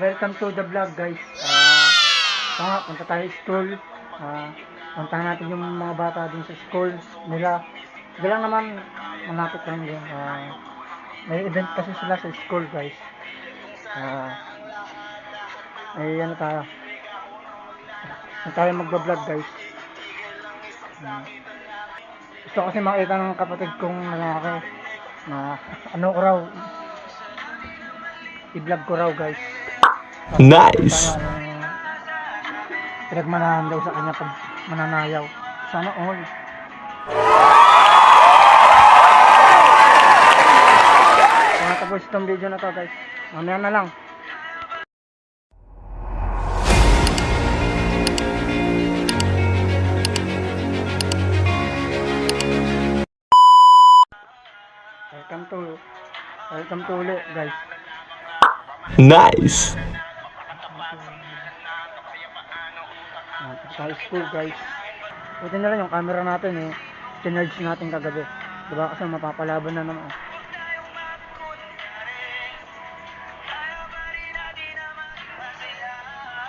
Welcome to the vlog guys. Punta tayo school. Puntahan natin yung mga bata din sa school nila. Bilang naman, malapit lang din. May event kasi sila sa school guys. Ay ano tayo. Tayo magbablog guys. Gusto kasi makita ng kapatid kong lalaki na ano ko raw. I-vlog ko raw guys. Nice. Pinagmanahan daw sa kanya pag mananayaw. Sana all. Kaya tapos itong video na to guys. Mamaya na lang. Welcome to ulit guys. Nice. Sa school guys. Buti na lang yung camera natin Tinurge natin kagabi. Diba kasi mapapalaban na naman.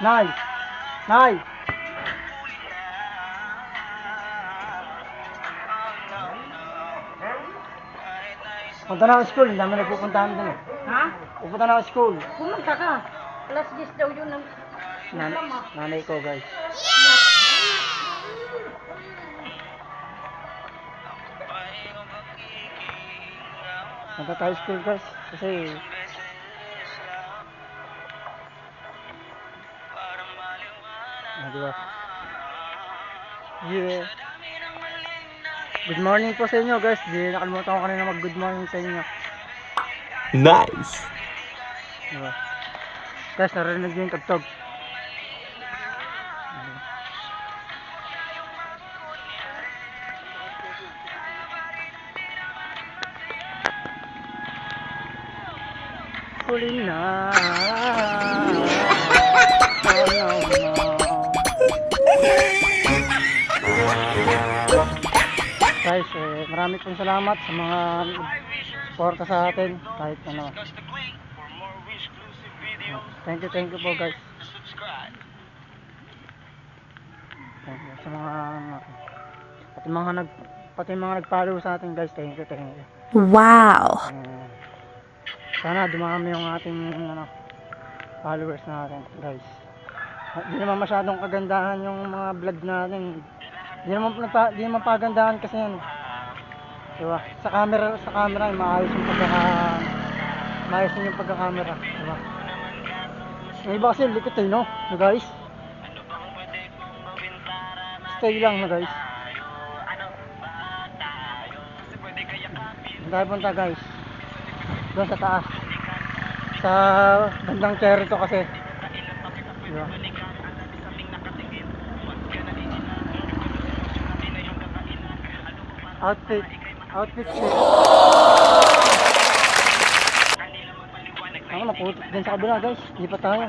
Nay! Nay! Punta na ako school, hindi namin nagpupuntahan din Ha? Pupunta na ako school. Pumunta ka. Alas 10 daw yun ng Nanay ko guys. Punta tayo school guys. Kasi diba? Yeah. Good morning po sa inyo guys. Di nakalimutan ko kanina mag good morning sa inyo. Nice. Diba? Guys, narinig nyo yung tugtog. Huli na. Guys, marami pong salamat sa mga suporta sa atin kahit ano. Thank you po guys. Thank you sa mga pati mga nag-follow sa atin guys. Thank you. Wow. Sana dumami yung ating followers natin guys. Hindi naman masyadong kagandahan yung mga vlog natin. Hindi naman pagandahan kasi yan. Diba? Sa camera maayos yung pagka-camera, diba? Yung iba kasi likot no guys? Stay lang guys. Tayo punta guys. Doon sa taas. Sa bandang cherry to kasi. Diba? Outfit check. Naputik din sa kabila guys. Lipat tayo.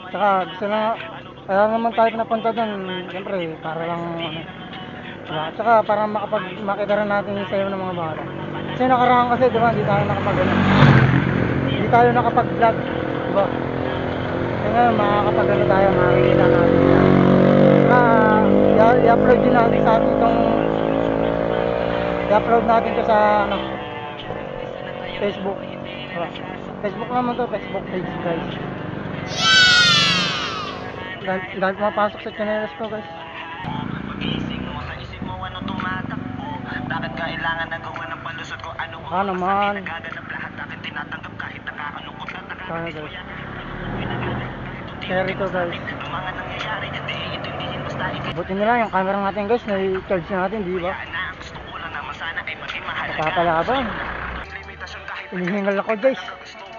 Tsaka gusto na kaya naman tayo pinapunta doon. Siyempre para lang diba? Tsaka para makita rin natin yung sayo ng mga bata. Kasi nakaraan kasi diba hindi tayo nakapag-vlog. Diba? Ngayon makakapag tayo, makikita natin i-upload din natin sa atin i-upload natin to sa Facebook. Facebook naman to, Facebook page guys. Dahil pumapasok sa channels ko guys. Naman kaya guys. Share ito guys. Buti nila yung camera natin guys, na-charge natin, di ba? Nakakalaban. Hinihingal ako guys.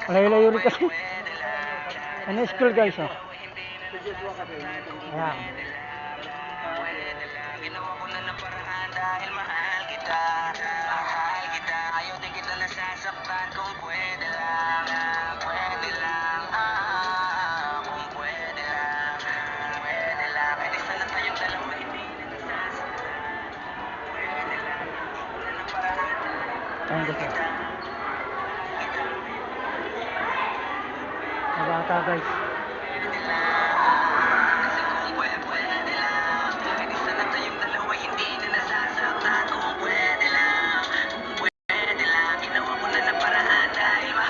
Layo-layo rin kasi. Ano school guys Ayan. Ayun guys. Mabata guys.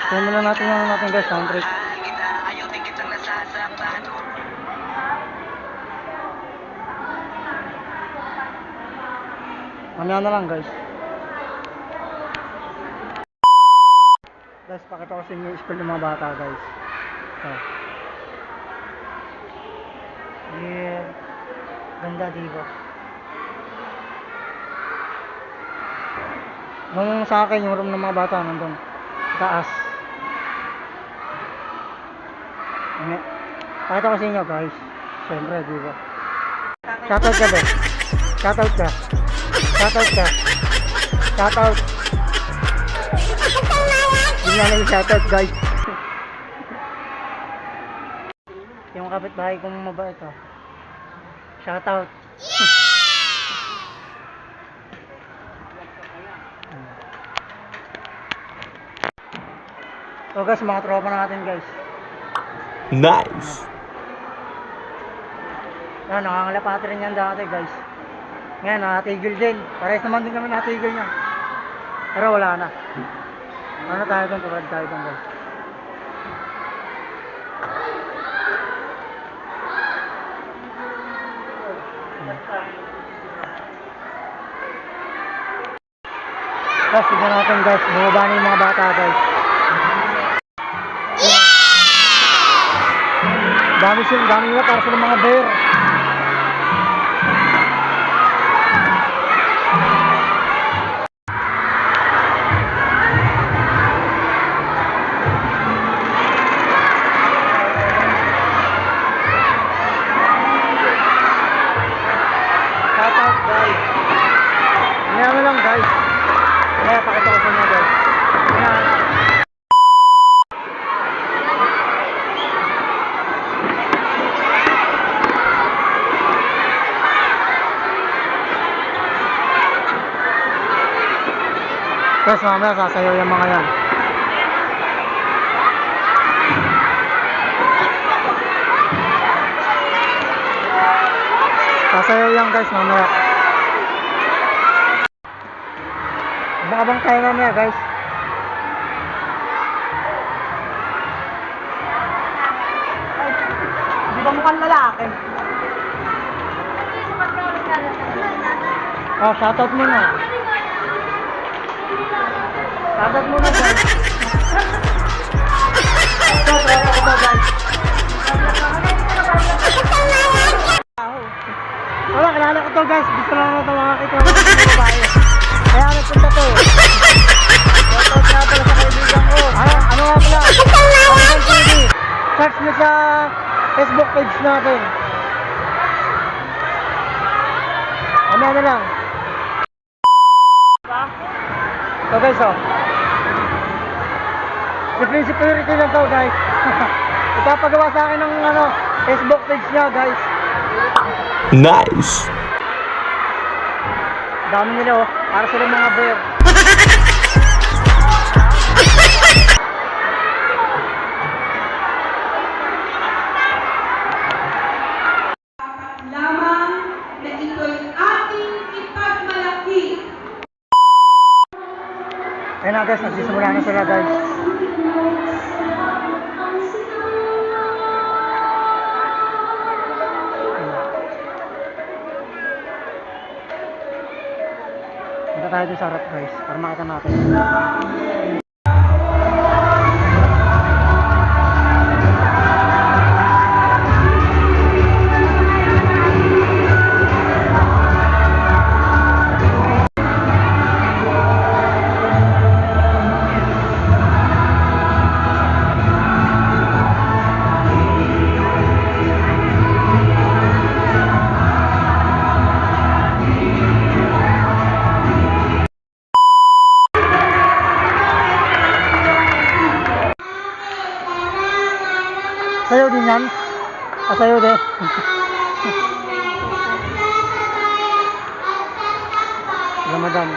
Kaya na lang natin yung natin guys, soundtrack. Mamaya na lang guys. Guys, pakita ko sa inyo yung school ng mga bata guys. Ito. Yeah. Ganda diba? Nung sa akin yung room ng mga bata nandun. Taas. Pakita ko sa inyo guys. Siyempre diba? Shoutout ka ba? Shoutout ka. Shoutout ka. Shoutout. Yun lang yung shoutout guys. Yung kapitbahay kong mabait oh. Shoutout. So guys, mga tropa natin guys. Nice. Yan, nakangalapati rin yan dati guys. Ngayon, nakatigil din. Parehas naman din kami nakatigil niya. Pero wala na. Ano tayo doon? Tawad tayo doon guys. Guys, tignan natin guys. Bumaba na yung mga bata guys. Dami nila para sa mga bear. Shoutout guys. Ngayon lang guys. Kaya pakita ko sa inyo guys. Guys, mamaya sasayaw yung mga yan. Sasayaw yan guys mamaya. Abang tayo mamaya guys. Di ba mukhang lalaki? Oh, shoutout muna. Shoutout muna guys. Ito guys. Wala, kilala ko to guys. Gusto lang na ito makakita ko ng babae. Kaya nagpunta to. Shoutout nga pala sa kaibigan ko. Ano nga pala? Panggan TV. Search nyo sa Facebook page natin. Mamaya na lang. So guys, oh. Si Purity lang to guys. Ipapagawa sa akin ng Facebook page niya guys. Nice. Dami nila oh. Para sila mga bear. Lamang na ito'y ating ipagmalaki. Ayun na guys, nagsisimula na sila guys. Punta tayo dun sa harap guys, para makita natin. Sayaw din yan? Sayaw din. Ramadan.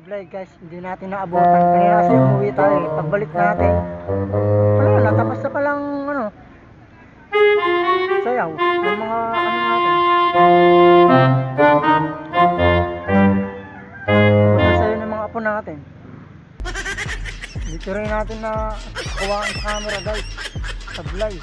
sablay guys, hindi natin naabutan. Kanina kasi umuwi tayo eh. Pagbalik natin, wala na, tapos na palang ano, sayaw ng mga ano natin. Sayaw ng mga apo natin. Dito rin natin na kawaan sa camera guys. Sablay.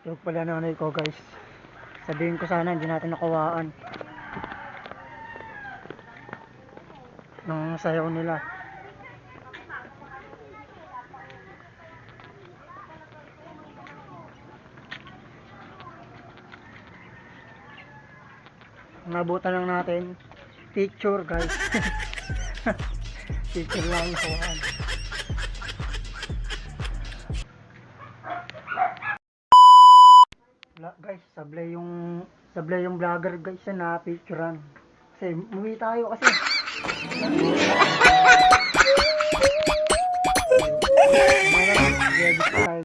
Yung pala nanay ko guys. Sabihin ko sana hindi natin nakawaan ng sayaw nila. Nabutan lang natin picture guys. Picture lang yung kawaan. Guys, sablay yung vlogger guys na picturean. Kasi umuwi tayo kasi.